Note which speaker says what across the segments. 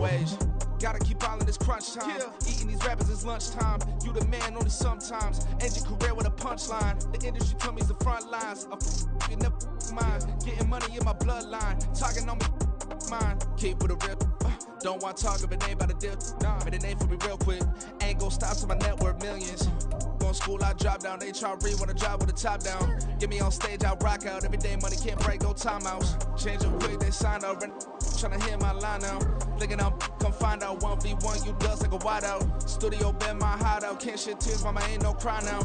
Speaker 1: wage. Gotta keep all in this crunch time. Eating these rappers is lunchtime. You the man only sometimes. End your career with a punchline. The industry told me it's the front lines. You never mine. Getting money in my bloodline. Talking on me mine. Keep with a real. Don't want to talk if it ain't about a dip. But it ain't for me real quick. Ain't gon' stop till my net worth millions. Going school, I drop down. They try to read when I drop with the top down. Get me on stage, I rock out. Every day money can't break, no timeouts. Change up quick, they sign up. Tryna hear my line now. Thinking I'm come find out 1v1, you dust like a wideout. Studio been my hideout. Can't shed tears, mama ain't no cry now.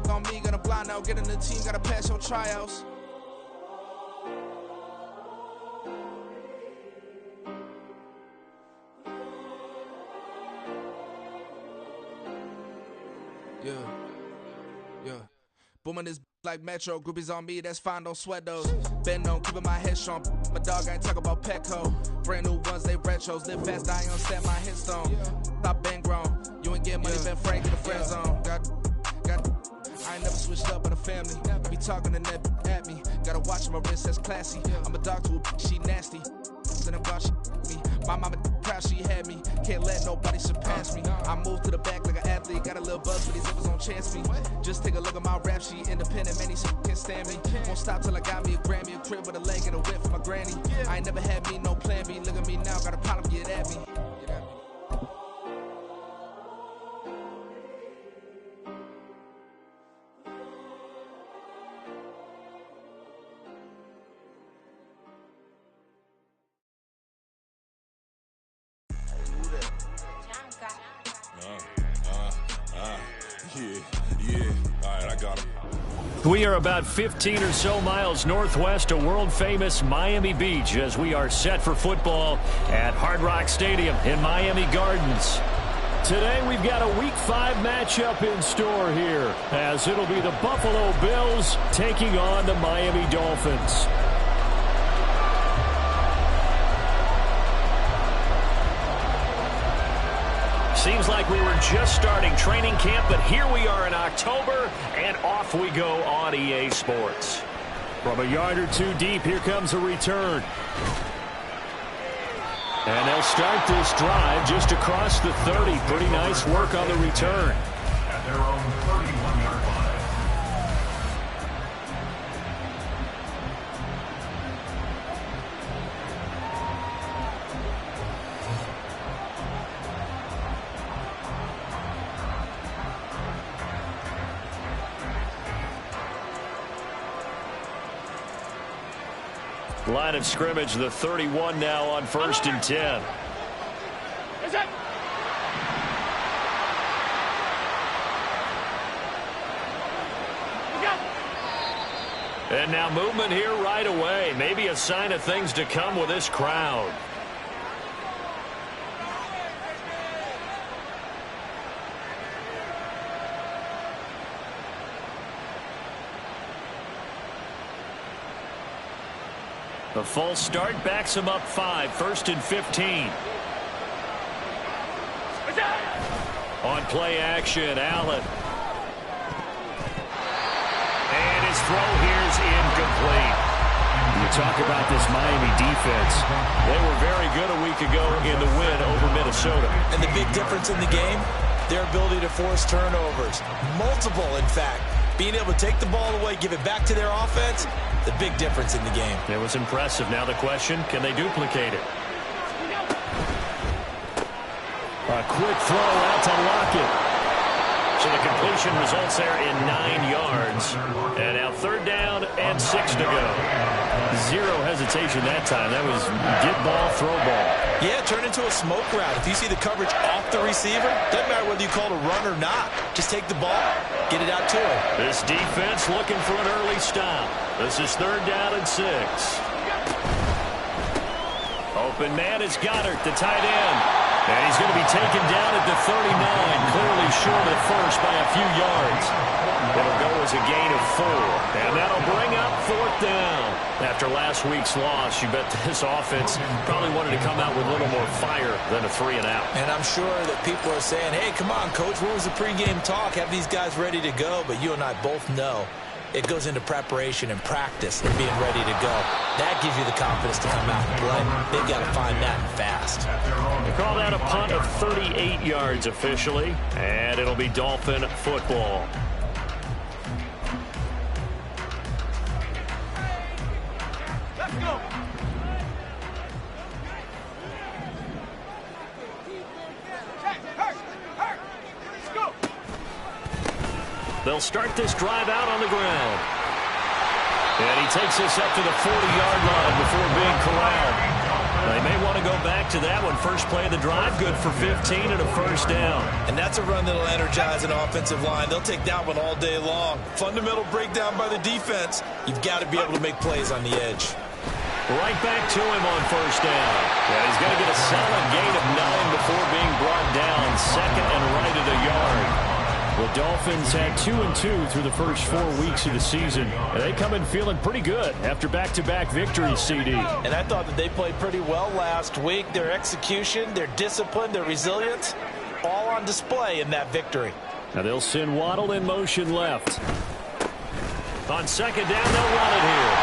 Speaker 1: On me, gonna blind out. Get in the team, gotta pass your tryouts. Yeah. Booming this like Metro, groupies on me, that's fine, don't sweat those. Been on, keeping my head strong. My dog ain't talk about Petco. Brand new ones, they retros. Live fast, die on set, my headstone. Stop been grown. You ain't getting money, been frank in the friend zone. Got. I ain't never switched up with a family. Be talking to net at me. Gotta watch my wrist, that's classy. I'm a dog to a she nasty. And I'm glad she me. My mama proud she had me. Can't let nobody surpass me. I move to the back like an athlete. Got a little buzz, but these zippers don't chance me. Just take a look at my rap sheet. Independent, man, these can't stand me. Won't stop till I got me a Grammy, a crib with a leg and a whip for my granny. I ain't never had me no plan B. Look at me now, got a problem, get at me.
Speaker 2: We are about 15 or so miles northwest of world-famous Miami Beach as we are set for football at Hard Rock Stadium in Miami Gardens. Today we've got a Week 5 matchup in store here as it'll be the Buffalo Bills taking on the Miami Dolphins. Seems like we were just starting training camp, but here we are in October, and off we go on EA Sports. From a yard or two deep, here comes a return. And they'll start this drive just across the 30. Pretty nice work on the return. At their own 31-yard line. Line of scrimmage, the 31 now on 1st and 10. And now movement here right away. Maybe a sign of things to come with this crowd. The false start backs him up 5, 1st and 15. On play action, Allen. And his throw here's incomplete. You talk about this Miami defense. They were very good a week ago in the win over Minnesota.
Speaker 3: And the big difference in the game, their ability to force turnovers. Multiple, in fact. Being able to take the ball away, give it back to their offense, the big difference in the game.
Speaker 2: It was impressive. Now the question, can they duplicate it? A quick throw out to Lockett. So the completion results there in 9 yards. And now 3rd down and 6 to go. Zero hesitation that time. That was get ball, throw ball.
Speaker 3: Yeah, turn into a smoke route. If you see the coverage off the receiver, doesn't matter whether you call it a run or not. Just take the ball, get it out to him.
Speaker 2: This defense looking for an early stop. This is 3rd down and 6. Open man is Goddard, the tight end. And he's going to be taken down at the 39, clearly short of first by a few yards. It'll go as a gain of 4, and that'll bring up 4th down. After last week's loss, you bet this offense probably wanted to come out with a little more fire than a 3 and out.
Speaker 3: And I'm sure that people are saying, hey, come on, Coach, what was the pregame talk? Have these guys ready to go? But you and I both know it goes into preparation and practice and being ready to go. That gives you the confidence to come out and play. They've got to find that fast.
Speaker 2: The call out a punt of 38 yards officially, and it'll be Dolphin football.
Speaker 4: Let's go.
Speaker 2: They'll start this drive out on the ground. And he takes this up to the 40-yard line before being corralled. They may want to go back to that one. First play of the drive, good for 15 and a first down.
Speaker 3: And that's a run that'll energize an offensive line. They'll take that one all day long. Fundamental breakdown by the defense. You've got to be able to make plays on the edge.
Speaker 2: Right back to him on first down. Yeah, he's going to get a solid gain of 9 before being brought down. Second and right at a yard.
Speaker 5: The Dolphins had 2-2 through the first 4 weeks of the season. And they come in feeling pretty good after back-to-back victories, CD.
Speaker 3: And I thought that they played pretty well last week. Their execution, their discipline, their resilience, all on display in that victory.
Speaker 5: Now they'll send Waddle in motion left.
Speaker 2: On second down, they'll run it here.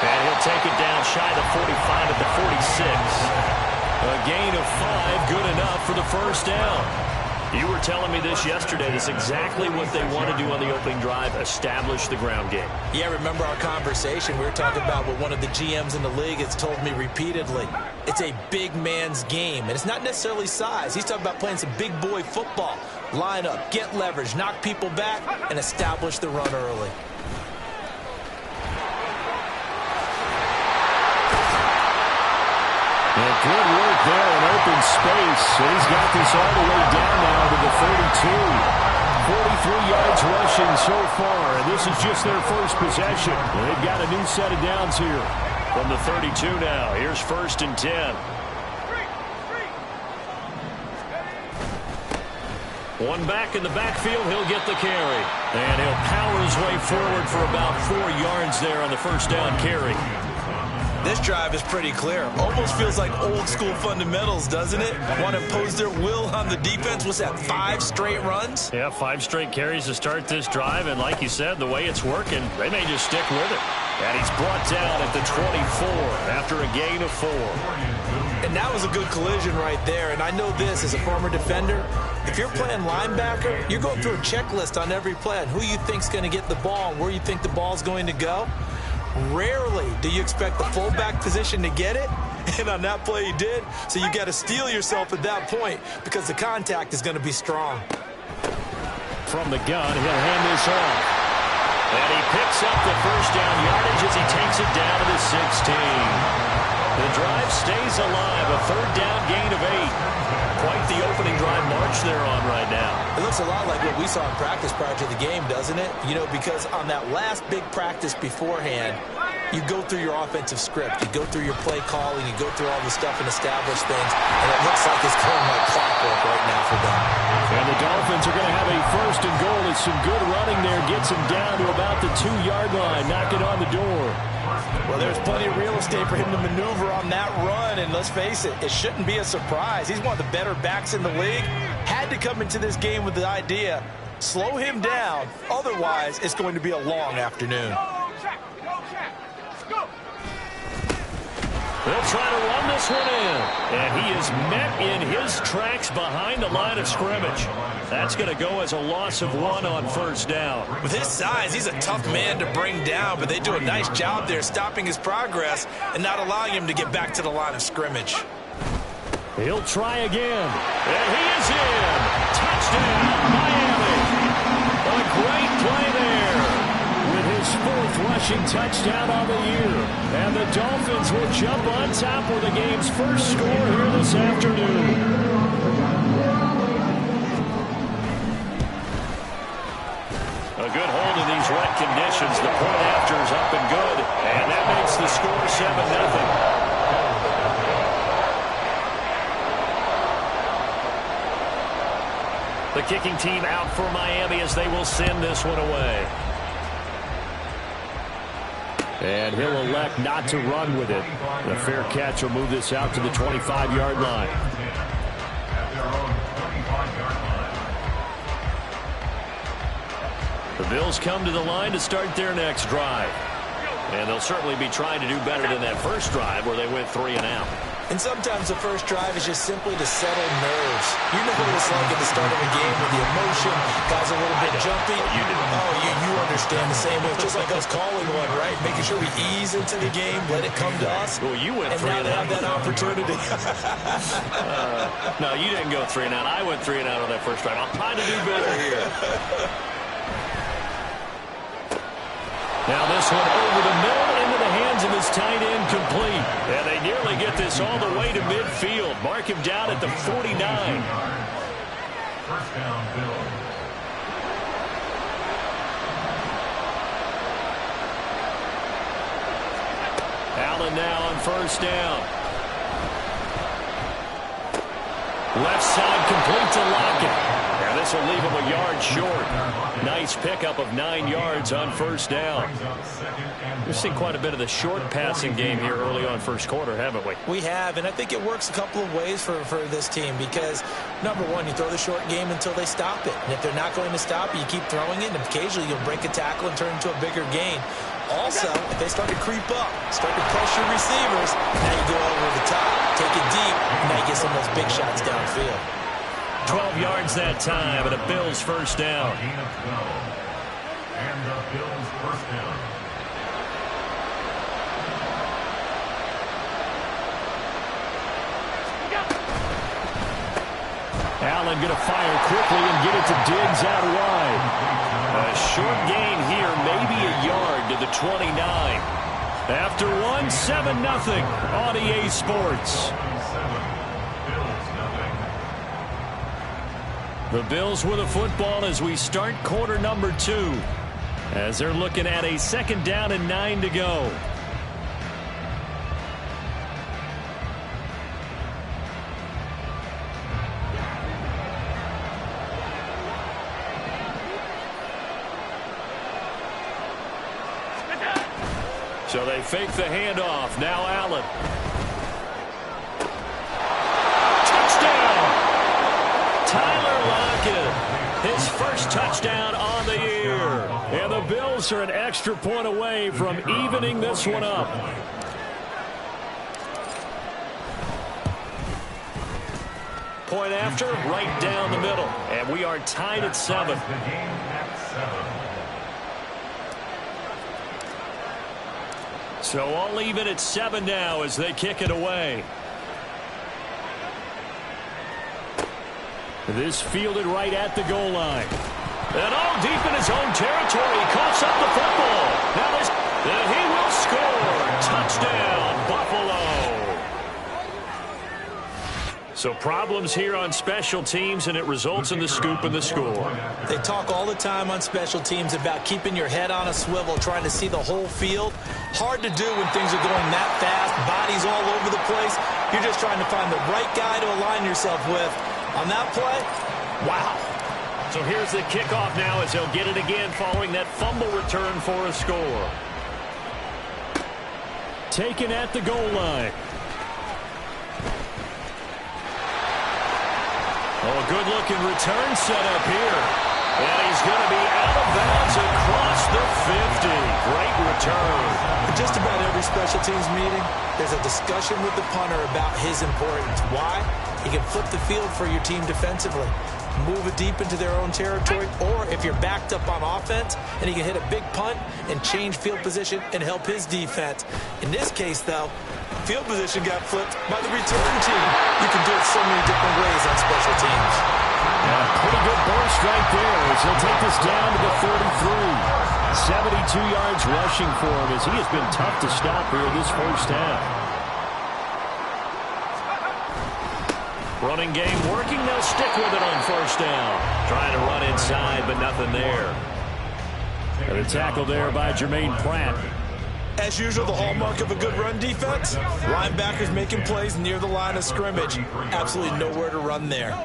Speaker 2: And he'll take it down shy of the 45 at the 46. A gain of 5, good enough for the first down. You were telling me this yesterday. That's exactly what they want to do on the opening drive, establish the ground game.
Speaker 3: Yeah, remember our conversation. We were talking about what one of the GMs in the league has told me repeatedly. It's a big man's game, and it's not necessarily size. He's talking about playing some big boy football. Line up, get leverage, knock people back, and establish the run early.
Speaker 5: And good work there in open space. And he's got this all the way down now to the 32. 43 yards rushing so far, and this is just their first possession. And they've got a new set of downs here.
Speaker 2: From the 32 now, here's first and 10. One back in the backfield, he'll get the carry. And he'll power his way forward for about 4 yards there on the first down carry.
Speaker 3: This drive is pretty clear. Almost feels like old school fundamentals, doesn't it? Want to impose their will on the defense. What's that, 5 straight runs?
Speaker 2: Yeah, 5 straight carries to start this drive. And like you said, the way it's working, they may just stick with it. And he's brought down at the 24 after a gain of 4.
Speaker 3: And that was a good collision right there. And I know this as a former defender. If you're playing linebacker, you're going through a checklist on every play on who you think's going to get the ball and where you think the ball's going to go. Rarely do you expect the fullback position to get it, and on that play he did. So you got to steel yourself at that point because the contact is going to be strong.
Speaker 5: From the gun, he'll hand this off.
Speaker 2: And he picks up the first down yardage as he takes it down to the 16. The drive stays alive, a third down gain of 8. Quite the opening drive march they're on right now.
Speaker 3: It looks a lot like what we saw in practice prior to the game, doesn't it? You know, because on that last big practice beforehand, you go through your offensive script, you go through your play calling, you go through all the stuff and establish things, and it looks like it's going like clockwork right now for them.
Speaker 5: And the Dolphins are going to have a first and goal. It's some good running there, gets him down to about the 2-yard line, knock it on the door.
Speaker 3: Well, there's plenty of real estate for him to maneuver on that run, and let's face it, it shouldn't be a surprise. He's one of the better backs in the league. Had to come into this game with the idea, slow him down, otherwise it's going to be a long afternoon.
Speaker 2: They'll try to run this one in. And he is met in his tracks behind the line of scrimmage. That's going to go as a loss of 1 on first down.
Speaker 3: With his size, he's a tough man to bring down, but they do a nice job there stopping his progress and not allowing him to get back to the line of scrimmage.
Speaker 5: He'll try again.
Speaker 2: And he is in. Touchdown, Miami. A great play there.
Speaker 5: With his 4th rushing touchdown on the year. And the Dolphins will jump on top with the game's first score here this afternoon.
Speaker 2: A good hold in these wet conditions. The point after is up and good. And that makes the score 7-0. The kicking team out for Miami as they will send this one away.
Speaker 5: And he'll elect not to run with it. The fair catch will move this out to the 25-yard line.
Speaker 2: The Bills come to the line to start their next drive. And they'll certainly be trying to do better than that first drive where they went 3 and out.
Speaker 3: And sometimes the first drive is just simply to settle nerves. You know what it's like at the start of a game with the emotion, guys a little bit jumpy.
Speaker 2: You do.
Speaker 3: Oh, you understand the same way. It's just like us calling one, right? Making sure we ease into the game, let it come to us.
Speaker 2: Well, you went
Speaker 3: and
Speaker 2: 3
Speaker 3: now
Speaker 2: and
Speaker 3: they
Speaker 2: out.
Speaker 3: have that opportunity.
Speaker 2: No, you didn't go 3 and out. I went 3 and out on that first drive. I'll try to do better here. Now this one over the middle into the hands of his tight end, complete. And they nearly get this all the way to midfield. Mark him down at the 49.
Speaker 6: First down, Bills.
Speaker 2: Allen now on first down. Left side complete to Lockett. Now this will leave him a yard short. Nice pickup of 9 yards on first down. We've seen quite a bit of the short passing game here early on first quarter, haven't we?
Speaker 3: We have, and I think it works a couple of ways for this team because, number one, you throw the short game until they stop it. And if they're not going to stop it, you keep throwing it, and occasionally you'll break a tackle and turn it into a bigger gain. Also, if they start to creep up, start to pressure receivers, now you go over the top, take it deep, and now you get some of those big shots downfield.
Speaker 2: 12 yards that time, and a Bills first down.
Speaker 6: Gain of 12. And the Bills first down.
Speaker 2: Allen going to fire quickly and get it to Diggs out wide. A short gain here, maybe a yard to the 29. After one, 7-0 on EA Sports. The Bills with a football as we start quarter number 2. As they're looking at a second down and 9 to go. So they fake the handoff. Now Allen. Touchdown! Tyler Lockett. His first touchdown on the year. And the Bills are an extra point away from evening this one up. Point after, right down the middle. And we are tied at 7. So all even at 7 now as they kick it away. This fielded right at the goal line. And all deep in his own territory. He coughs up the football. Now this, and he will score. Touchdown, Buffalo. So problems here on special teams, and it results in the scoop and the score.
Speaker 3: They talk all the time on special teams about keeping your head on a swivel, trying to see the whole field. Hard to do when things are going that fast, bodies all over the place. You're just trying to find the right guy to align yourself with. On that play, wow.
Speaker 2: So here's the kickoff now as they'll get it again following that fumble return for a score. Taken at the goal line. Oh, a good-looking return set up here. And he's going to be out of bounds across the 50. Great return.
Speaker 3: In just about every special teams meeting, there's a discussion with the punter about his importance. Why? He can flip the field for your team defensively, move it deep into their own territory, or if you're backed up on offense, and he can hit a big punt and change field position and help his defense. In this case, though, field position got flipped by the return team. You can do it so many different ways on special teams.
Speaker 2: Yeah, pretty good burst right there as he'll take this down to the 43. 72 yards rushing for him as he has been tough to stop here this first half. Running game working. They'll stick with it on first down. Trying to run inside, but nothing there. And a tackle there by Jermaine Pratt.
Speaker 3: As usual, the hallmark of a good run defense, linebackers making plays near the line of scrimmage. Absolutely nowhere to run there.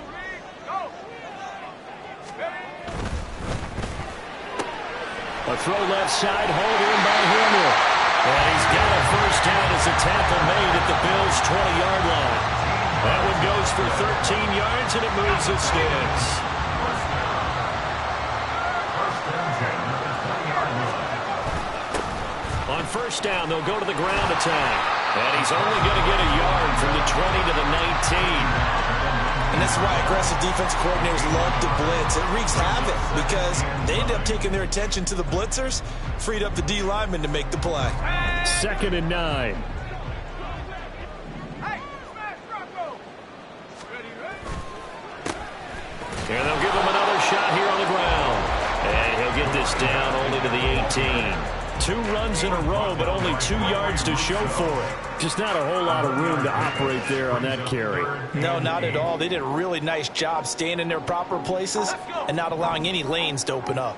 Speaker 2: A throw left side, hauled in by Hamler. And he's got a first down as a tackle made at the Bills' 20-yard line. That one goes for 13 yards, and it moves the sticks. On first down, they'll go to the ground attack. And he's only going to get a yard from the 20 to the 19.
Speaker 3: And that's why aggressive defense coordinators love to blitz. It wreaks havoc because they end up taking their attention to the blitzers, freed up the D lineman to make the play.
Speaker 5: 2nd and 9.
Speaker 2: And they'll give him another shot here on the ground. And he'll get this down only to the 18. 2 runs in a row, but only 2 yards to show for it.
Speaker 5: Just not a whole lot of room to operate there on that carry.
Speaker 3: No, not at all. They did a really nice job staying in their proper places and not allowing any lanes to open up.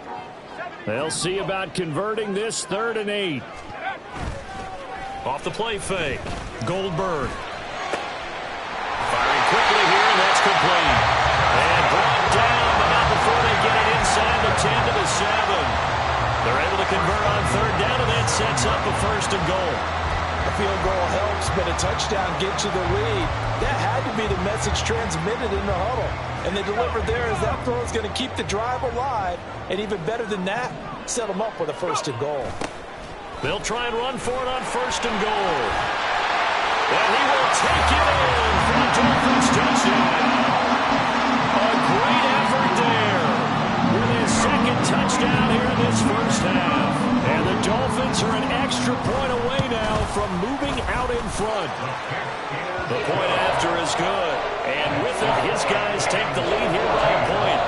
Speaker 5: They'll see about converting this 3rd and 8.
Speaker 2: Off the play fake. Goldberg. Firing quickly here, and that's complete. And brought down, but not before they get it inside the 10 to the 7. They're able to convert on 3rd down, and that sets up a 1st and goal.
Speaker 3: A field goal helps, but a touchdown gets you the lead. That had to be the message transmitted in the huddle. And they delivered there as that throw is going to keep the drive alive. And even better than that, set them up with a 1st and goal.
Speaker 2: They'll try and run for it on 1st and goal. And he will take it in for the Dolphins touchdown. A great effort there with his 2nd touchdown here in this 1st half. And the Dolphins are an extra point away now from moving out in front. The point after is good. And with it, his guys take the lead here by a point.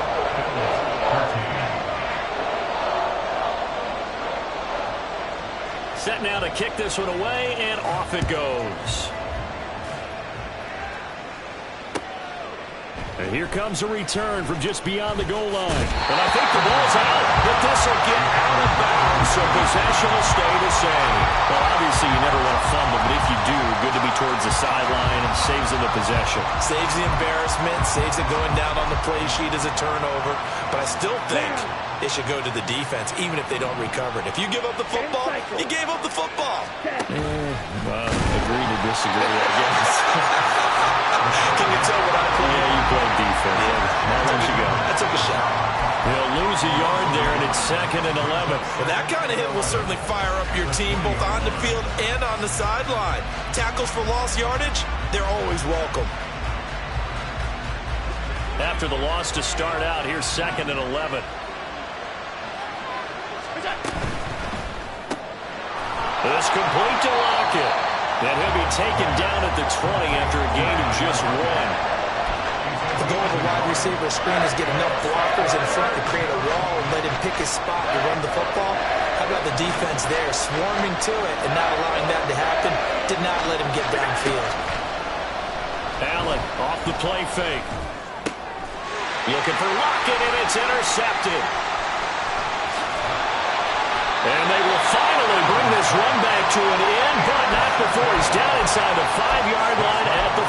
Speaker 2: Set now to kick this one away, and off it goes.
Speaker 5: And here comes a return from just beyond the goal line.
Speaker 2: And I think the ball's out, but this will get out of bounds, so possession will stay the same.
Speaker 5: Well, obviously you never want to fumble, but if you do, good to be towards the sideline and saves them the possession.
Speaker 3: Saves the embarrassment, saves it going down on the play sheet as a turnover. But I still think it should go to the defense, even if they don't recover it. If you give up the football, you gave up the football.
Speaker 5: Agree to disagree, I guess.
Speaker 3: Can you tell what I play?
Speaker 5: Yeah, you play defense. Yeah. I'll let you go.
Speaker 3: I took a shot.
Speaker 2: He'll lose a yard there, and it's 2nd and 11.
Speaker 3: Well, that kind of hit will certainly fire up your team both on the field and on the sideline. Tackles for lost yardage, they're always welcome.
Speaker 2: After the loss to start out, here's 2nd and 11. This complete to Lockett. And he'll be taken down at the 20 after a gain of just 1.
Speaker 3: The goal of the wide receiver screen is get enough blockers in front to create a wall and let him pick his spot to run the football. How about the defense there, swarming to it and not allowing that to happen? Did not let him get downfield.
Speaker 2: Allen off the play fake. Looking for Lockett, and it's intercepted. And they will finally bring this run back to an end, but not before he's down inside the 5-yard line at the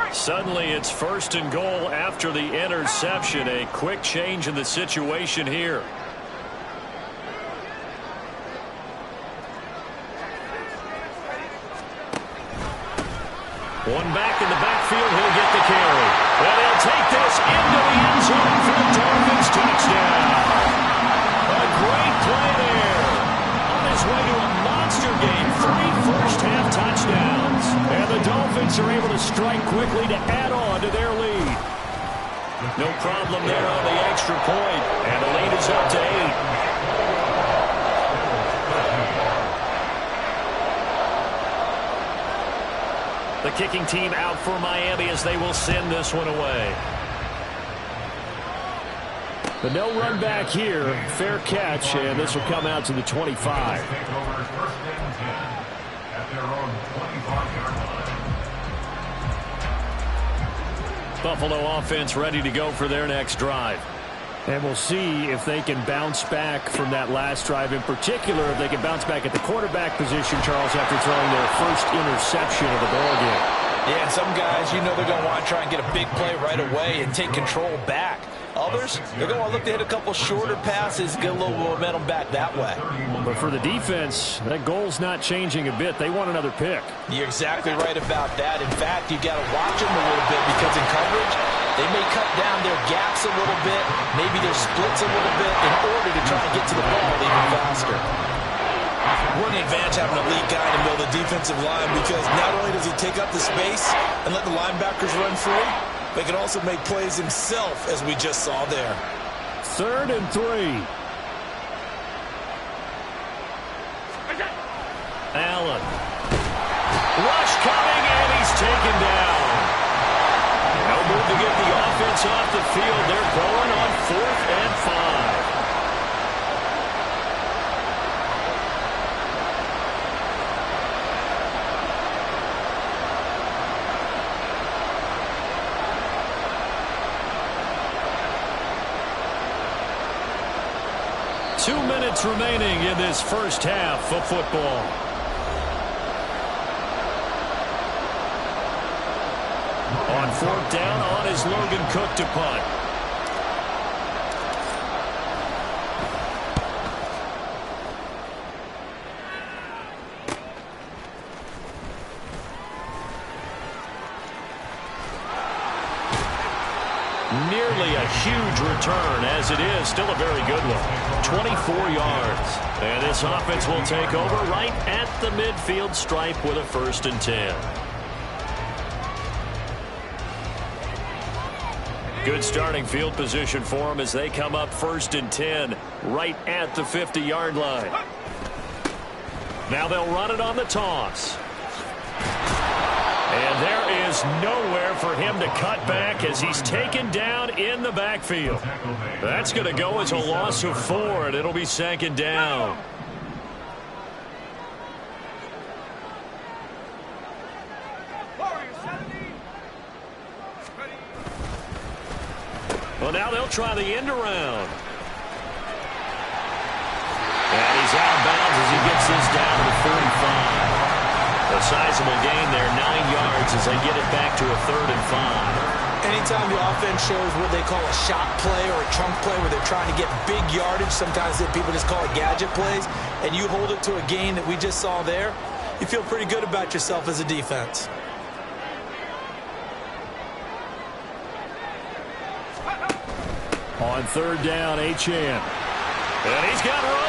Speaker 2: 4. Suddenly it's 1st and goal after the interception. A quick change in the situation here. One back in the backfield, he'll get the carry. And he'll take this into the end zone for the Dolphins touchdown. A great play there. On his way to a monster game, 3 first-half touchdowns. And the Dolphins are able to strike quickly to add on to their lead. No problem there on the extra point. And the lead is up to 8. The kicking team out for Miami as they will send this one away.
Speaker 5: But no run back here. Fair catch, and this will come out to the 25.
Speaker 2: Buffalo offense ready to go for their next drive.
Speaker 5: And we'll see if they can bounce back from that last drive. In particular, if they can bounce back at the quarterback position, Charles, after throwing their first interception of the ballgame.
Speaker 3: Yeah, and some guys, you know they're going to want to try and get a big play right away and take control back. Others, they're going to look to hit a couple shorter passes, get a little momentum back that way.
Speaker 5: But for the defense, that goal's not changing a bit. They want another pick.
Speaker 3: You're exactly right about that. In fact, you've got to watch them a little bit because in coverage, They may cut down their gaps a little bit, maybe their splits a little bit in order to try to get to the ball even faster. We're an advantage having a lead guy in the middle of the defensive line because not only does he take up the space and let the linebackers run free, but he can also make plays himself, as we just saw there.
Speaker 5: 3rd and 3. Allen. Rush coming, and he's taken down. No move to get the offense off the field. They're going on 4th and 5. Two minutes remaining in this first half of football. On 4th down, on is Logan Cook to punt. Nearly a huge return, as it is still a very good one. 24 yards. And this offense will take over right at the midfield stripe with a 1st and 10. Good starting field position for them as they come up 1st and 10 right at the 50-yard line. Now they'll run it on the toss. And there is nowhere for him to cut back as he's taken down in the backfield. That's going to go as a loss of 4, and it'll be 2nd down. Well, now they'll try the end around. And he's out of bounds as he gets this down to the 45. A sizable gain there, 9 yards as they get it back to a 3rd and 5.
Speaker 3: Anytime the offense shows what they call a shot play or a chunk play where they're trying to get big yardage, sometimes people just call it gadget plays, and you hold it to a gain that we just saw there, you feel pretty good about yourself as a defense.
Speaker 5: On 3rd down, Achane. And he's got room.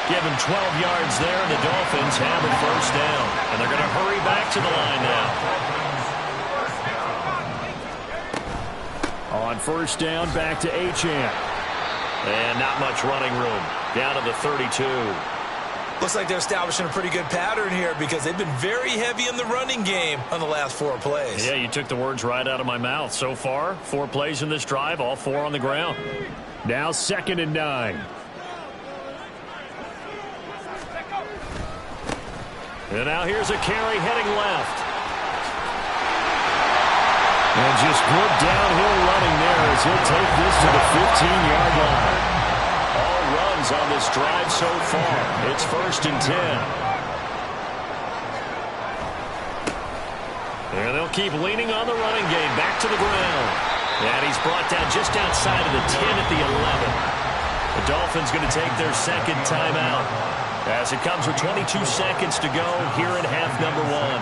Speaker 5: Give him 12 yards there, and the Dolphins have a 1st down. And they're going to hurry back to the line now. On 1st down, back to Achane. And not much running room. Down to the 32.
Speaker 3: Looks like they're establishing a pretty good pattern here because they've been very heavy in the running game on the last 4 plays.
Speaker 5: Yeah, you took the words right out of my mouth. So far, 4 plays in this drive, all 4 on the ground. Now 2nd and 9. And now here's a carry heading left. And just good downhill running there as he'll take this to the 15-yard line. All runs on this drive so far. It's 1st and 10. And they'll keep leaning on the running game. Back to the ground. And he's brought down just outside of the 10 at the 11. The Dolphins going to take their 2nd timeout as it comes with 22 seconds to go here in half number 1.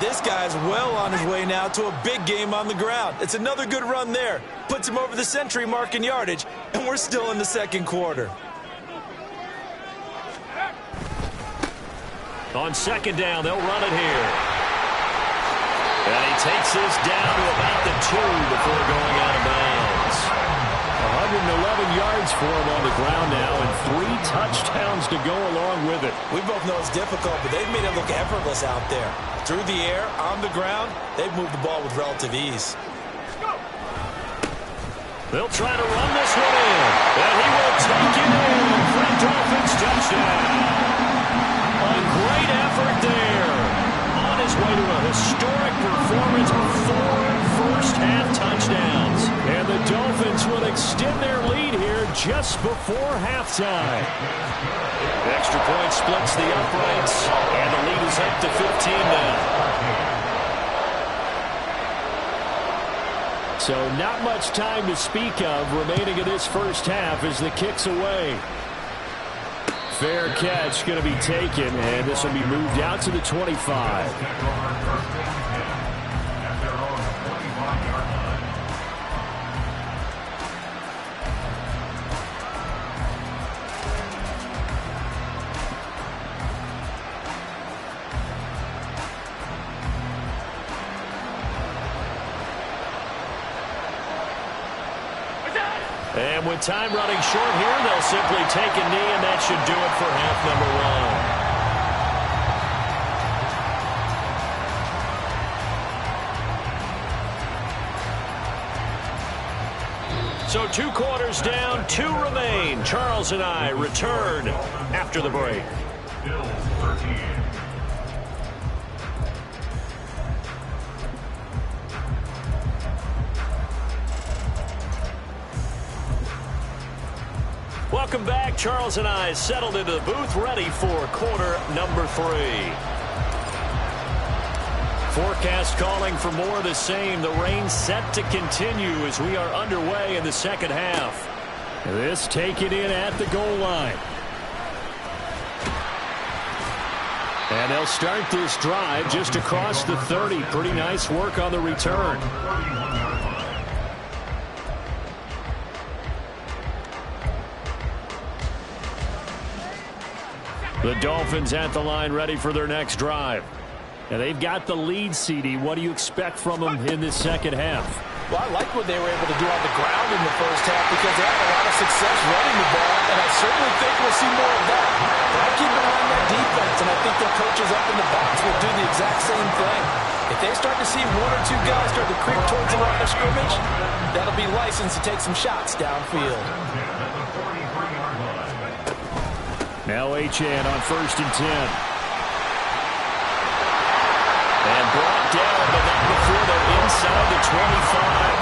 Speaker 3: This guy's well on his way now to a big game on the ground. It's another good run there. Puts him over the century mark in yardage, and we're still in the 2nd quarter.
Speaker 5: On 2nd down, they'll run it here. And he takes this down to about the 2 before going out of bounds. 111 yards for him on the ground now and 3 touchdowns to go along with it.
Speaker 3: We both know it's difficult, but they've made it look effortless out there. Through the air, on the ground, they've moved the ball with relative ease.
Speaker 5: They'll try to run this one in, and he will take it in for a Dolphins touchdown. A great effort there. On his way to a historic performance with 4 first-half touchdowns. And the Dolphins will extend their lead here just before halftime. The extra point splits the uprights, and the lead is up to 15 now. So not much time to speak of remaining in this first half as the kick's away. Fair catch going to be taken, and this will be moved out to the 25.
Speaker 2: And with time running short here, they'll simply take a knee, and that should do it for half number one. So 2 quarters down, 2 remain. Charles and I return after the break.
Speaker 6: Bills 13.
Speaker 2: Welcome back. Charles and I settled into the booth, ready for quarter number 3. Forecast calling for more of the same. The rain set to continue as we are underway in the second half.
Speaker 5: This taken in at the goal line. And they'll start this drive just across the 30. Pretty nice work on the return.
Speaker 2: The Dolphins at the line, ready for their next drive.
Speaker 5: And they've got the lead, CD. What do you expect from them in this second half?
Speaker 3: Well, I like what they were able to do on the ground in the first half because they had a lot of success running the ball, and I certainly think we'll see more of that. But I keep an eye on that defense, and I think their coaches up in the box will do the exact same thing. If they start to see 1 or 2 guys start to creep towards the line of scrimmage, that'll be license to take some shots downfield.
Speaker 5: Now Achane on 1st and 10.
Speaker 2: And brought down, but not before they're inside the 25.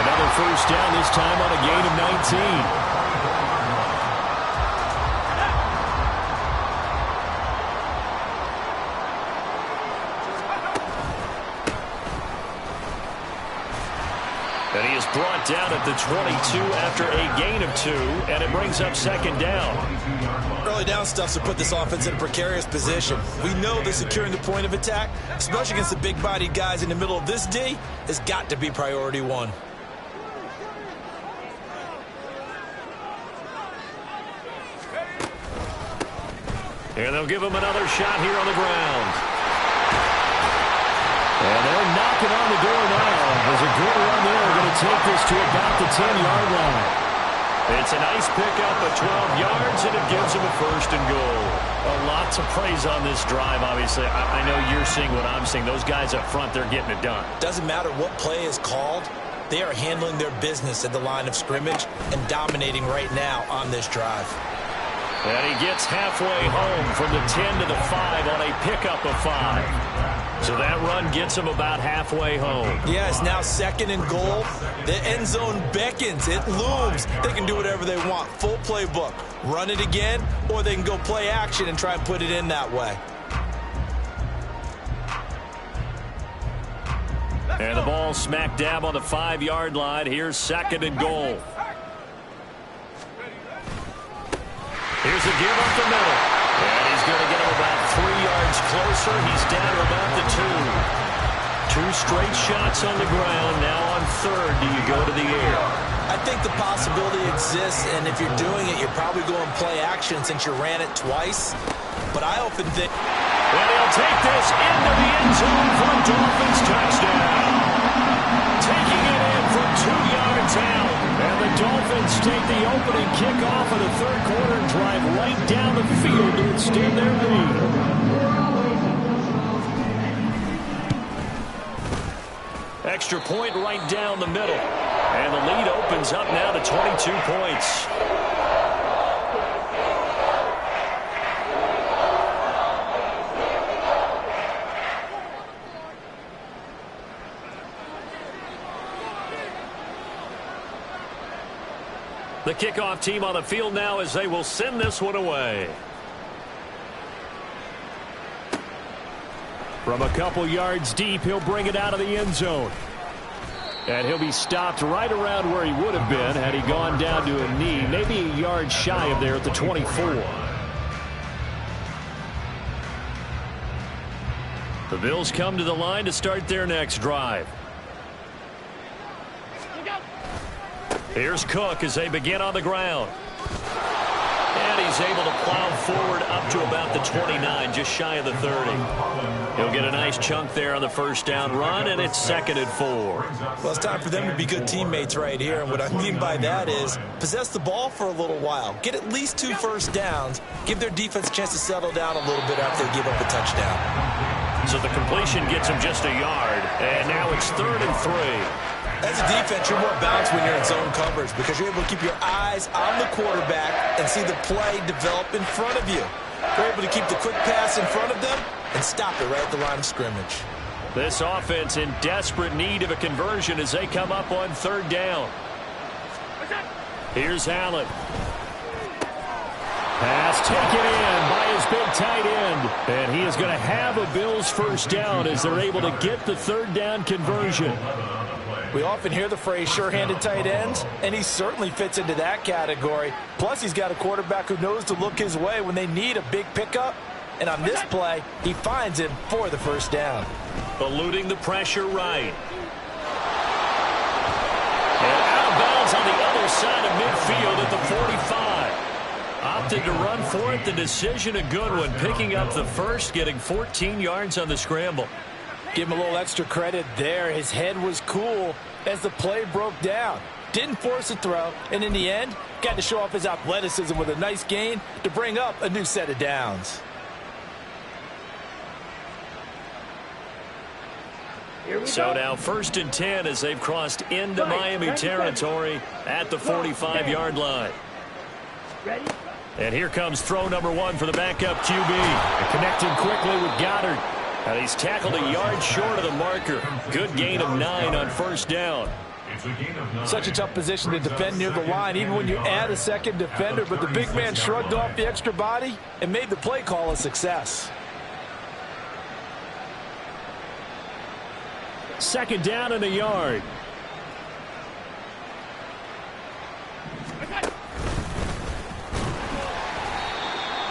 Speaker 5: Another first down, this time on a gain of 19.
Speaker 2: And he is brought down at the 22 after a gain of 2, and it brings up 2nd down.
Speaker 3: Early down stuff to put this offense in a precarious position. We know that securing the point of attack, especially against the big-bodied guys in the middle of this D, has got to be priority 1.
Speaker 2: And they'll give him another shot here on the ground.
Speaker 5: And they're knocking on the door now. There's a good run there. We're going to take this to about the 10-yard line.
Speaker 2: It's a nice pickup of 12 yards, and it gives him a 1st and goal. Lots of praise on this drive, obviously. I know you're seeing what I'm seeing. Those guys up front, they're getting it done.
Speaker 3: Doesn't matter what play is called. They are handling their business at the line of scrimmage and dominating right now on this drive.
Speaker 2: And he gets halfway home from the 10 to the 5 on a pickup of 5. So that run gets him about halfway home.
Speaker 3: Yeah, it's now 2nd and goal. The end zone beckons. It looms. They can do whatever they want. Full playbook. Run it again, or they can go play action and try and put it in that way.
Speaker 2: And the ball smack dab on the 5-yard line. Here's 2nd and goal. Here's a give up the middle. And he's going to get him about 3 yards closer. He's down to about the 2. 2 straight shots on the ground. Now on 3rd, do you go to the air?
Speaker 3: I think the possibility exists, and if you're doing it, you're probably going play action since you ran it twice. But I often think...
Speaker 2: And he'll take this into the end zone for a Dolphins touchdown. Taking it in from 2 yards out. And the Dolphins take the opening kickoff of the 3rd quarter and drive right down the field to extend their lead. Extra point right down the middle. And the lead opens up now to 22 points. The kickoff team on the field now as they will send this one away.
Speaker 5: From a couple yards deep, he'll bring it out of the end zone. And he'll be stopped right around where he would have been had he gone down to a knee, maybe a yard shy of there at the 24.
Speaker 2: The Bills come to the line to start their next drive. Here's Cook as they begin on the ground. And and he's able to plow forward up to about the 29, just shy of the 30. He'll get a nice chunk there on the first down run, and it's 2nd and 4.
Speaker 3: Well, it's time for them to be good teammates right here, and what I mean by that is possess the ball for a little while, get at least 2 first downs, give their defense a chance to settle down a little bit after they give up a touchdown.
Speaker 2: So the completion gets him just a yard, and now it's 3rd and 3.
Speaker 3: As a defense, you're more balanced when you're in zone coverage because you're able to keep your eyes on the quarterback and see the play develop in front of you. You're able to keep the quick pass in front of them and stop it right at the line of scrimmage.
Speaker 2: This offense in desperate need of a conversion as they come up on 3rd down. Here's Allen. Pass taken in by his big tight end. And he is going to have a Bills first down as they're able to get the 3rd down conversion.
Speaker 3: We often hear the phrase sure-handed tight ends, and he certainly fits into that category. Plus, he's got a quarterback who knows to look his way when they need a big pickup. And on this play, he finds him for the first down.
Speaker 2: Eluding the pressure right. And out of bounds on the other side of midfield at the 45. Opted to run for it. The decision a good one. Picking up the first, getting 14 yards on the scramble.
Speaker 3: Give him a little extra credit there. His head was cool as the play broke down. Didn't force a throw, and in the end, got to show off his athleticism with a nice gain to bring up a new set of downs.
Speaker 2: So now 1st and 10 as they've crossed into Miami territory at the 45-yard line. And here comes throw number 1 for the backup QB. Connecting quickly with Goddard. And he's tackled a yard short of the marker. Good gain of 9 on first down.
Speaker 3: Such a tough position to defend near the line, even when you add a second defender. But the big man shrugged off the extra body and made the play call a success.
Speaker 2: 2nd down and a yard.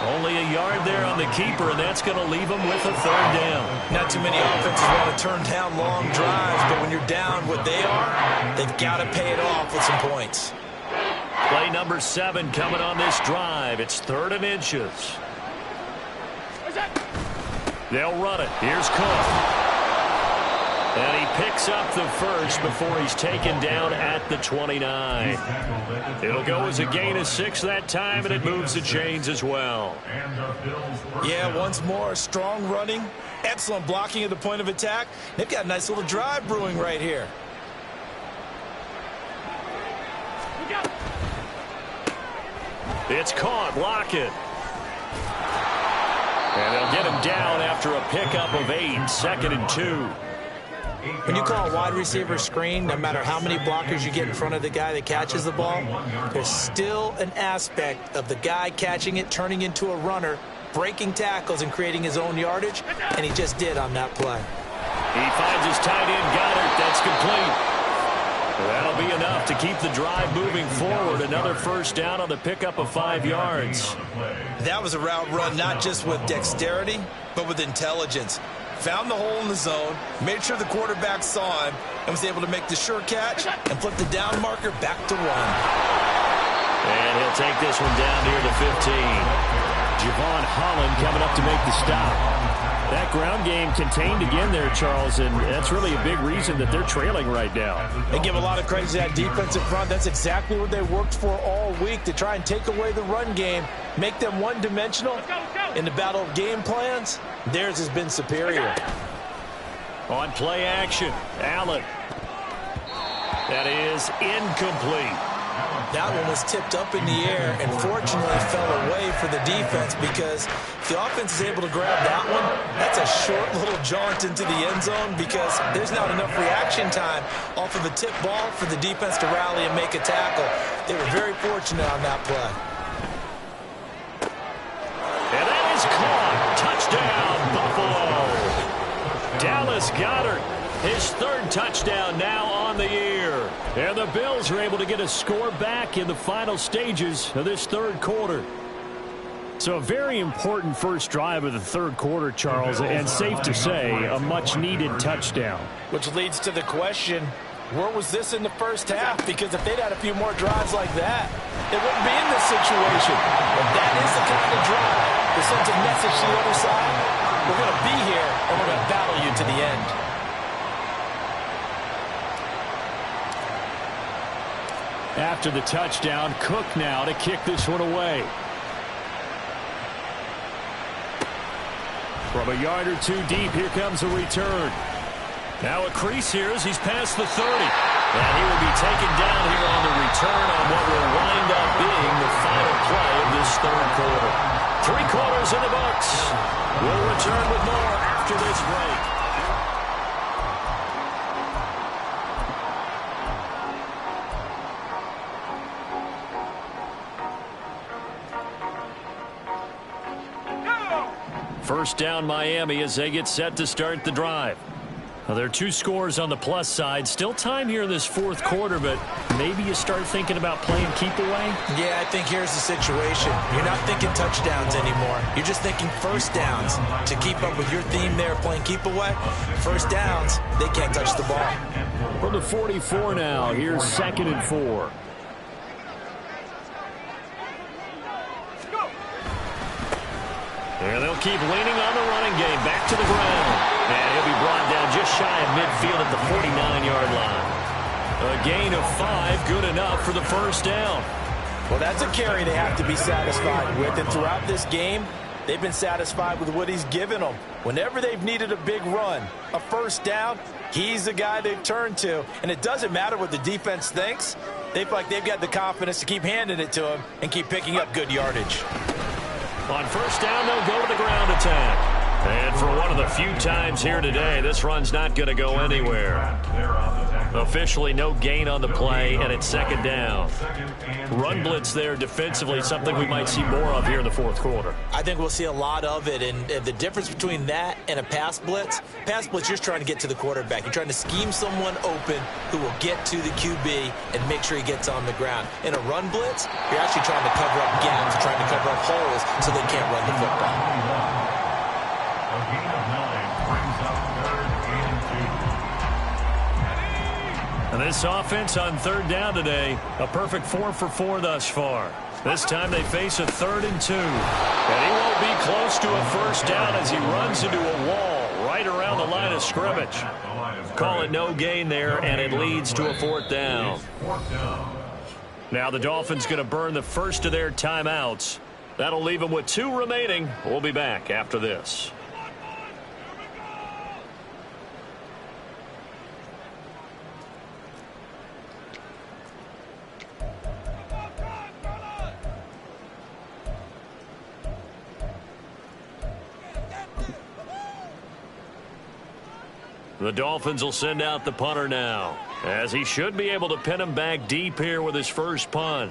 Speaker 2: Only a yard there on the keeper, and that's going to leave him with a 3rd down.
Speaker 3: Not too many offenses want to turn down long drives, but when you're down what they are, they've got to pay it off with some points.
Speaker 2: Play number 7 coming on this drive. It's 3rd and inches. They'll run it. Here's Cook. And he picks up the first before he's taken down at the 29. It'll go as a gain of 6 that time, and it moves the chains as well.
Speaker 3: Yeah, once more, strong running, excellent blocking at the point of attack. They've got a nice little drive brewing right here.
Speaker 2: It's caught. Lockett. And they'll get him down after a pickup of 8. 2nd and 2.
Speaker 3: When you call a wide receiver screen, no matter how many blockers you get in front of the guy that catches the ball, there's still an aspect of the guy catching it, turning into a runner, breaking tackles and creating his own yardage, and he just did on that play.
Speaker 2: He finds his tight end, Goddard. That's complete. That'll be enough to keep the drive moving forward. Another first down on the pickup of 5 yards.
Speaker 3: That was a route run not just with dexterity, but with intelligence. Found the hole in the zone, made sure the quarterback saw him, and was able to make the sure catch and flip the down marker back to 1.
Speaker 2: And he'll take this one down near the 15. Javon Holland coming up to make the stop. That ground game contained again there, Charles, and that's really a big reason that they're trailing right now.
Speaker 3: They give a lot of credit to that defensive front. That's exactly what they worked for all week, to try and take away the run game, make them one-dimensional. In the battle of game plans, theirs has been superior.
Speaker 2: On play action, Allen. That is incomplete.
Speaker 3: That one was tipped up in the air and fortunately fell away for the defense, because if the offense is able to grab that one, that's a short little jaunt into the end zone, because there's not enough reaction time off of a tip ball for the defense to rally and make a tackle. They were very fortunate on that play.
Speaker 2: And that is caught. Touchdown, Buffalo. Dallas Goedert, his 3rd touchdown now on the year. And the Bills are able to get a score back in the final stages of this 3rd quarter. So a very important first drive of the 3rd quarter, Charles, and safe to say, a much-needed touchdown.
Speaker 3: Which leads to the question, Where was this in the first half? Because if they'd had a few more drives like that, they wouldn't be in this situation. And that is the kind of drive that sends a message to the other side. We're going to be here, and we're going to battle you to the end.
Speaker 2: After the touchdown, Cook now to kick this one away. From a yard or two deep, here comes a return. Now a crease here as he's past the 30. And he will be taken down here on the return on what will wind up being the final play of this third quarter. 3 quarters in the books. We'll return with more after this break. First down Miami as they get set to start the drive. Well, there are 2 scores on the plus side. Still time here in this fourth quarter, but maybe you start thinking about playing keep away?
Speaker 3: Yeah, I think here's the situation. You're not thinking touchdowns anymore. You're just thinking first downs. To keep up with your theme there, playing keep away, first downs, they can't touch the ball.
Speaker 2: From the 44 now, here's 2nd and 4. And they'll keep leaning on the running game. Back to the ground. And he'll be brought down just shy of midfield at the 49-yard line. A gain of 5, good enough for the first down.
Speaker 3: Well, that's a carry they have to be satisfied with. And throughout this game, they've been satisfied with what he's given them. Whenever they've needed a big run, a first down, he's the guy they've turned to. And it doesn't matter what the defense thinks. They feel like they've got the confidence to keep handing it to him and keep picking up good yardage.
Speaker 2: On first down, they'll go to the ground attack. And for one of the few times here today, this run's not going to go anywhere. Officially no gain on the play, and it's 2nd down. Run blitz there defensively, something we might see more of here in the fourth quarter.
Speaker 3: I think we'll see a lot of it, and the difference between that and a pass blitz, you're just trying to get to the quarterback. You're trying to scheme someone open who will get to the QB and make sure he gets on the ground. In a run blitz, you're actually trying to cover up gaps, trying to cover up holes so they can't run the football.
Speaker 6: A gain of 9 brings up 3rd and 2.
Speaker 2: And this offense on 3rd down today, a perfect 4 for 4 thus far. This time they face a 3rd and 2. And he won't be close to a first down as he runs into a wall right around the line of scrimmage. Call it no gain there, and it leads to a 4th down. Now the Dolphins going to burn the first of their timeouts. That'll leave them with 2 remaining. We'll be back after this. The Dolphins will send out the punter now, as he should be able to pin him back deep here with his first punt.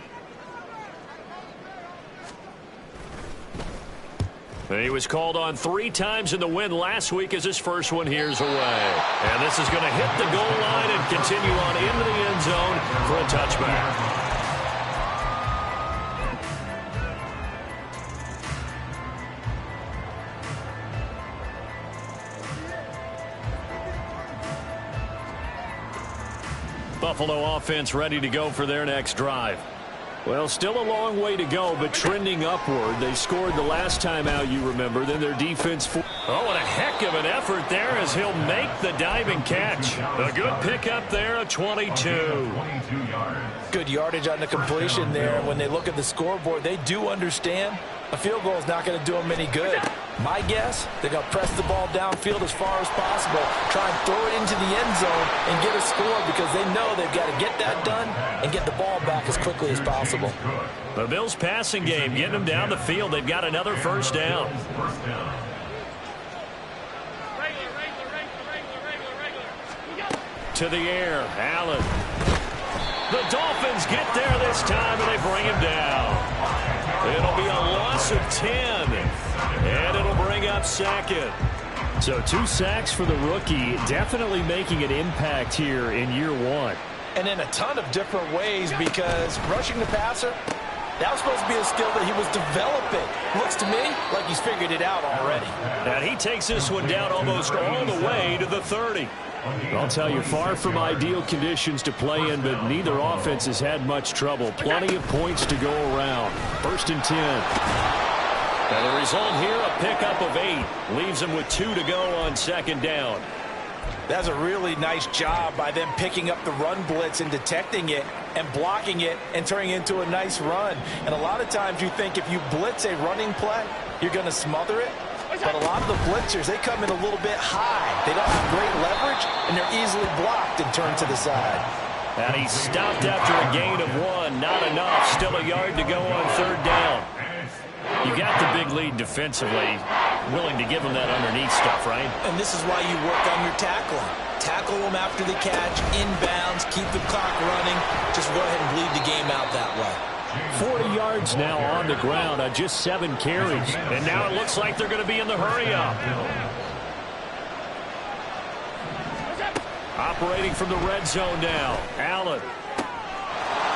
Speaker 2: And he was called on 3 times in the win last week as his first one here's away. And this is going to hit the goal line and continue on into the end zone for a touchback. Buffalo offense ready to go for their next drive. Well, still a long way to go, but trending upward. They scored the last time out, you remember. Then their defense... Oh, and a heck of an effort there as he'll make the diving catch. A good pickup there, a 22.
Speaker 3: Good yardage on the completion there. When they look at the scoreboard, they do understand a field goal is not going to do them any good. My guess, they're going to press the ball downfield as far as possible, try and throw it into the end zone and get a score because they know they've got to get that done and get the ball back as quickly as possible.
Speaker 2: The Bills passing game, getting them down the field. They've got another first down. To the air, Allen. The Dolphins get there this time, and they bring him down. It'll be a loss of 10, and it'll bring up 2nd. So 2 sacks for the rookie, definitely making an impact here in year 1.
Speaker 3: And in a ton of different ways, because rushing the passer, that was supposed to be a skill that he was developing. Looks to me like he's figured it out already.
Speaker 2: And he takes this one down almost all the way to the 30.
Speaker 5: I'll tell you, far from ideal conditions to play in, but neither offense has had much trouble. Plenty of points to go around. 1st and 10.
Speaker 2: And the result here, a pickup of 8. Leaves them with 2 to go on 2nd down.
Speaker 3: That's a really nice job by them picking up the run blitz and detecting it and blocking it and turning it into a nice run. And a lot of times you think if you blitz a running play, you're going to smother it. But a lot of the blitzers, they come in a little bit high. They don't have great leverage, and they're easily blocked and turned to the side.
Speaker 2: And he stopped after a gain of 1. Not enough. Still a yard to go on 3rd down. You got the big lead defensively. Willing to give them that underneath stuff, right?
Speaker 3: And this is why you work on your tackling. Tackle them after the catch, inbounds, keep the clock running. Just go ahead and bleed the game out that way.
Speaker 5: 40 yards now on the ground on just 7 carries.
Speaker 2: And now it looks like they're going to be in the hurry-up. Operating from the red zone now. Allen.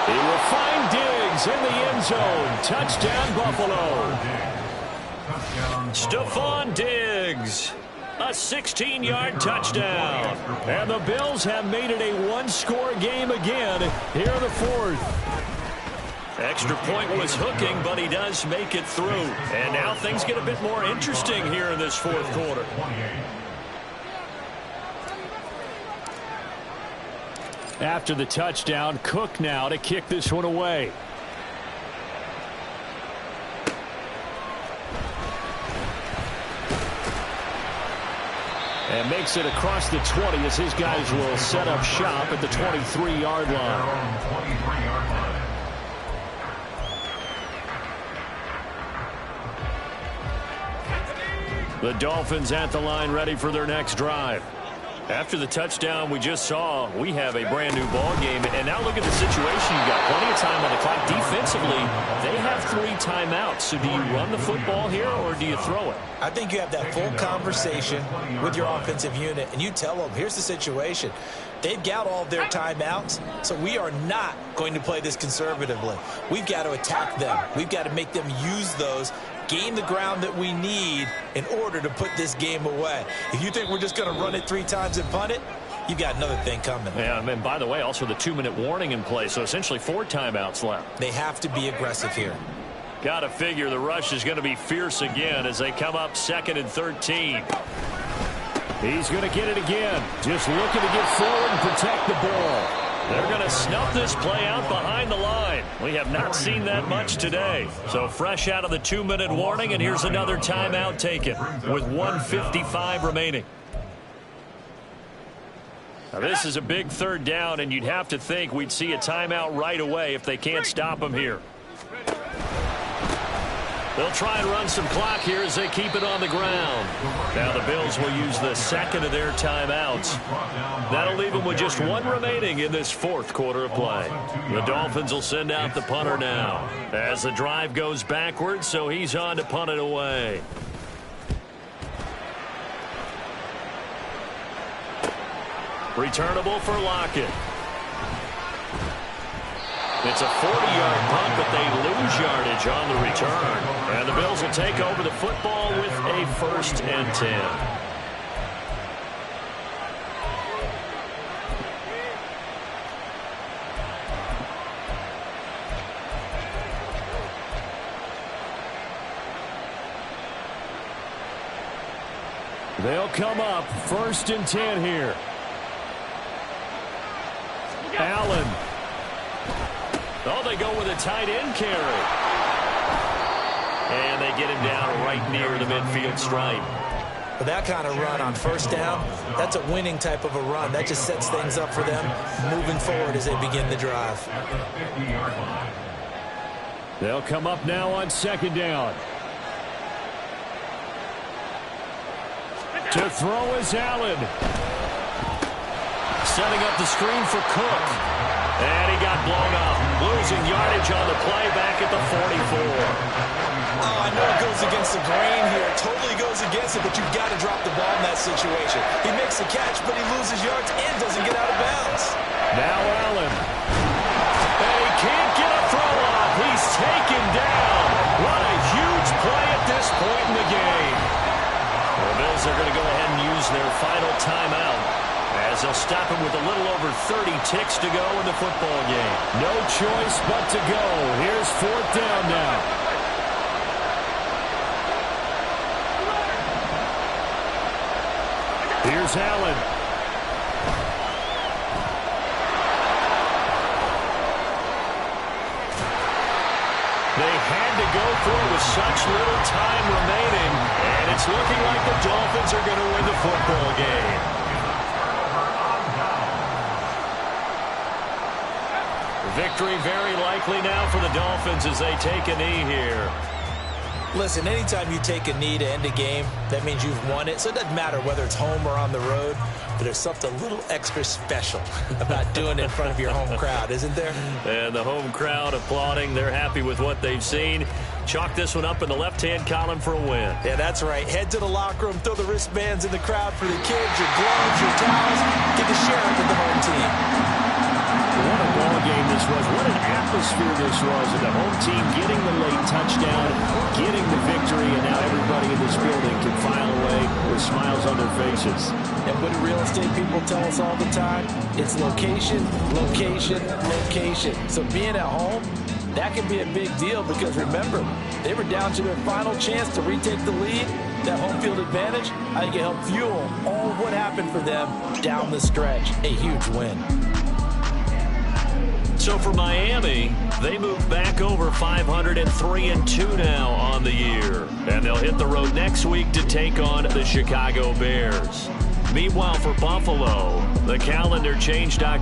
Speaker 5: He will find Diggs in the end zone. Touchdown, Buffalo.
Speaker 2: Stephon Diggs. A 16-yard touchdown.
Speaker 5: And the Bills have made it a one-score game again here in the 4th.
Speaker 2: Extra point was hooking, but he does make it through. And now things get a bit more interesting here in this 4th quarter.
Speaker 5: After the touchdown, Cook now to kick this one away. And makes it across the 20 as his guys will set up shop at the 23-yard line. The Dolphins at the line ready for their next drive.
Speaker 2: After the touchdown we just saw, we have a brand new ball game. And now look at the situation. You've got plenty of time on the clock. Defensively, they have 3 timeouts. So do you run the football here or do you throw it?
Speaker 3: I think you have that full conversation with your offensive unit, and you tell them, here's the situation. They've got all of their timeouts, so we are not going to play this conservatively. We've got to attack them. We've got to make them use those, gain the ground that we need in order to put this game away. If you think we're just going to run it 3 times and punt it, you've got another thing coming.
Speaker 2: Yeah, and by the way, also the 2-minute warning in play, so essentially 4 timeouts left.
Speaker 3: They have to be aggressive here.
Speaker 2: Got to figure the rush is going to be fierce again as they come up 2nd and 13.
Speaker 5: He's going to get it again. Just looking to get forward and protect the ball.
Speaker 2: They're going to snuff this play out behind the line. We have not seen that much today. So fresh out of the 2-minute warning, and here's another timeout taken with 1:55 remaining. Now this is a big 3rd down, and you'd have to think we'd see a timeout right away if they can't stop them here. They'll try and run some clock here as they keep it on the ground. Now the Bills will use the 2nd of their timeouts. That'll leave them with just 1 remaining in this 4th quarter of play. The Dolphins will send out the punter now as the drive goes backwards, so he's on to punt it away. Returnable for Lockett. It's a 40-yard punt, but they lose yardage on the return. And the Bills will take over the football with a 1st and 10.
Speaker 5: They'll come up 1st and 10 here. Allen.
Speaker 2: Oh, they go with a tight end carry. And they get him down right near the midfield stripe.
Speaker 3: With that kind of run on 1st down, that's a winning type of a run. That just sets things up for them moving forward as they begin the drive.
Speaker 5: They'll come up now on 2nd down. To throw is Allen.
Speaker 2: Setting up the screen for Cook. And he got blown up. Losing yardage on the play back at the 44.
Speaker 3: Oh, I know it goes against the grain here. It totally goes against it, but you've got to drop the ball in that situation. He makes the catch, but he loses yards and doesn't get out of bounds.
Speaker 5: Now Allen.
Speaker 2: And he can't get a throw off. He's taken down. What a huge play at this point in the game. The Bills are going to go ahead and use their final timeout. as they'll stop him with a little over 30 ticks to go in the football game.
Speaker 5: No choice but to go. Here's 4th down now. Here's Allen.
Speaker 2: They had to go for it with such little time remaining, and it's looking like the Dolphins are going to win the football game. Victory very likely now for the Dolphins as they take a knee here.
Speaker 3: Listen, anytime you take a knee to end a game, that means you've won it. So it doesn't matter whether it's home or on the road, but there's something a little extra special about doing it in front of your home crowd, isn't there?
Speaker 2: And the home crowd applauding. They're happy with what they've seen. Chalk this one up in the left-hand column for a win.
Speaker 3: Yeah, that's right. Head to the locker room, throw the wristbands in the crowd for the kids, your gloves, your towels. Get to share it with the home team.
Speaker 5: What a ball game this was. What an atmosphere this was. And the home team getting the late touchdown, getting the victory, and now everybody in this building can file away with smiles on their faces.
Speaker 3: And what do real estate people tell us all the time? It's location, location, location. So being at home, that can be a big deal because remember, they were down to their final chance to retake the lead. That home field advantage, I think it helped fuel all of what happened for them down the stretch. A huge win.
Speaker 2: So for Miami, they move back over 503-2 now on the year. And they'll hit the road next week to take on the Chicago Bears. Meanwhile, for Buffalo, the calendar changed October